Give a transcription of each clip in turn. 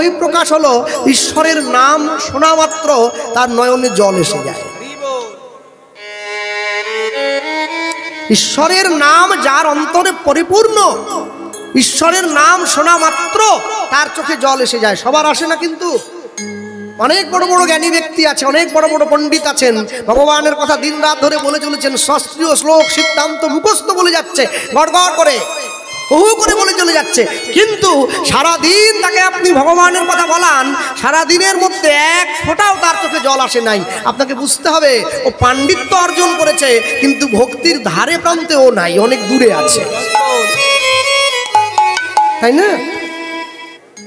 বহিঃপ্রকাশ হলো ঈশ্বরের নাম শোনা মাত্র তার নয়নে জল এসে যায়। ঈশ্বরের নাম যার অন্তরে পরিপূর্ণ, ঈশ্বরের নাম শোনা মাত্র তার চোখে জল এসে যায়। সবার আসে না, কিন্তু অনেক বড় বড় জ্ঞানী ব্যক্তি আছে, অনেক বড় বড় পণ্ডিত আছেন, ভগবানের কথা দিন রাত ধরে বলে চলেছেন, শাস্ত্রীয় শ্লোক সিদ্ধান্ত মুখস্থ বলে যাচ্ছে, গড়গড় করে বহু করে বলে চলে যাচ্ছে, কিন্তু সারাদিন তাকে আপনি ভগবানের কথা বলান, সারাদিনের মধ্যে এক ফোঁটাও তার চোখে জল আসে নাই। আপনাকে বুঝতে হবে ও পাণ্ডিত্য অর্জন করেছে, কিন্তু ভক্তির ধারে প্রান্তে ও নাই, অনেক দূরে আছে, তাই না?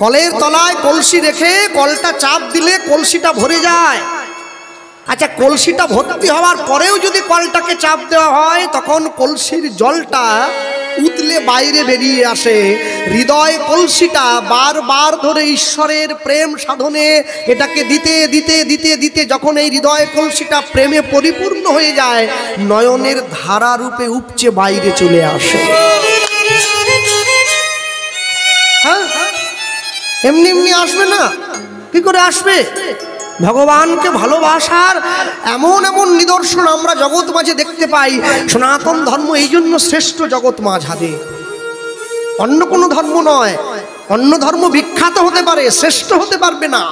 কলের তলায় কলসি রেখে কলটা চাপ দিলে কলসিটা ভরে যায়। আচ্ছা, কলসিটা ভর্তি হওয়ার পরেও যদি কলটাকে চাপ দেওয়া হয়, তখন কলসির জলটা উতলে বাইরে বেরিয়ে আসে। হৃদয় কলসিটা বারবার ধরে ঈশ্বরের প্রেম সাধনে এটাকে দিতে দিতে দিতে দিতে যখন এই হৃদয় কলসিটা প্রেমে পরিপূর্ণ হয়ে যায়, নয়নের ধারা রূপে উপচে বাইরে চলে আসে। হ্যাঁ, এমনি এমনি আসবে না, কি করে আসবে? ভগবানকে ভালোবাসার এমন এমন নিদর্শন আমরা জগৎ মাঝে দেখতে পাই। সনাতন ধর্ম এই জন্য শ্রেষ্ঠ জগৎ মাঝারে, অন্য কোনো ধর্ম নয়। অন্য ধর্ম বিখ্যাত হতে পারে, শ্রেষ্ঠ হতে পারবে না।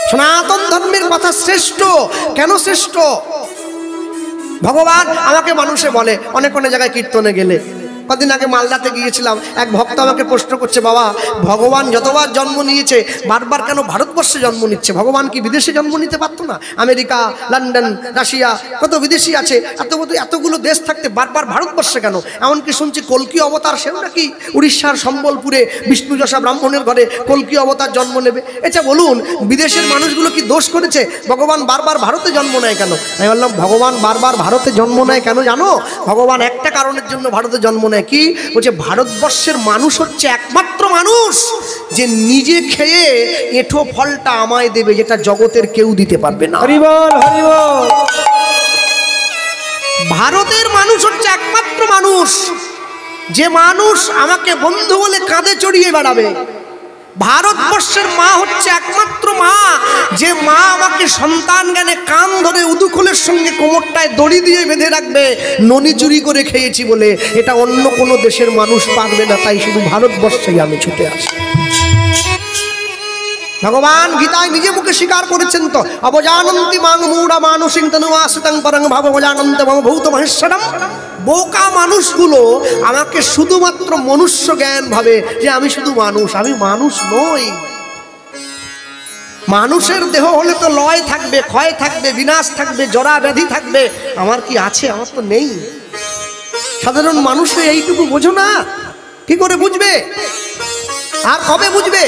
সনাতন ধর্মের কথা শ্রেষ্ঠ। কেন শ্রেষ্ঠ? ভগবান আমাকে মানুষে বলে, অনেক অনেক জায়গায় কীর্তনে গেলে, কদিন আগে মালদাতে গিয়েছিলাম, এক ভক্ত আমাকে প্রশ্ন করছে, বাবা ভগবান যতবার জন্ম নিয়েছে বারবার কেন ভারতবর্ষে জন্ম নিচ্ছে? ভগবান কি বিদেশে জন্ম নিতে পারতো না? আমেরিকা, লন্ডন, রাশিয়া, কত বিদেশি আছে, এতগুলো দেশ থাকতে বারবার ভারতবর্ষে কেন? এমনকি শুনছি কল্কি অবতার, সেও নাকি উড়িষ্যার সম্বলপুরে বিষ্ণুযশা ব্রাহ্মণের ঘরে কল্কি অবতার জন্ম নেবে। আচ্ছা বলুন, বিদেশের মানুষগুলো কি দোষ করেছে? ভগবান বারবার ভারতে জন্ম নেয় কেন? আমি বললাম, ভগবান বারবার ভারতে জন্ম নেয় কেন জানো? ভগবান একটা কারণের জন্য ভারতে জন্ম নেয়। কি বলছে? ভারতবর্ষের মানুষ হচ্ছে একমাত্র মানুষ যে নিজে খেয়ে এঁঠো ফলটা আমায় দেবে, যেটা জগতের কেউ দিতে পারবে না। হরি বল, হরি বল। ভারতের মানুষ হচ্ছে একমাত্র মানুষ যে মানুষ আমাকে বন্ধু বলে কাঁধে চড়িয়ে বেড়াবে। ভারতবর্ষের মা হচ্ছে একমাত্র মা যে মা আমাকে সন্তান জ্ঞানে কান ধরে উদুখোলের সঙ্গে কোমরটায় দড়ি দিয়ে বেঁধে রাখবে, ননি চুরি করে খেয়েছি বলে। এটা অন্য কোনো দেশের মানুষ পারবে না, তাই শুধু ভারতবর্ষেই আমি ছুটে আসি। ভগবান গীতায় নিজে মুখে স্বীকার করেছেন তো, অবজানন্তি মাং মূঢ়া মানসিং তনুয়াসিতং পরং ভাববজানন্তি মম ভূত মহেশ্বরম। বোকা মানুষগুলো আমাকে শুধুমাত্র মনুষ্য জ্ঞান ভাবে যে আমি শুধু মানুষ, আমি মানুষ নই। মানুষের দেহ হলে তো লয় থাকবে, ক্ষয় থাকবে, বিনাশ থাকবে, জরা ব্যাধি থাকবে। আমার কি আছে? আমার তো নেই। সাধারণ মানুষ এইটুকু বোঝো না, কি করে বুঝবে? আর কবে বুঝবে?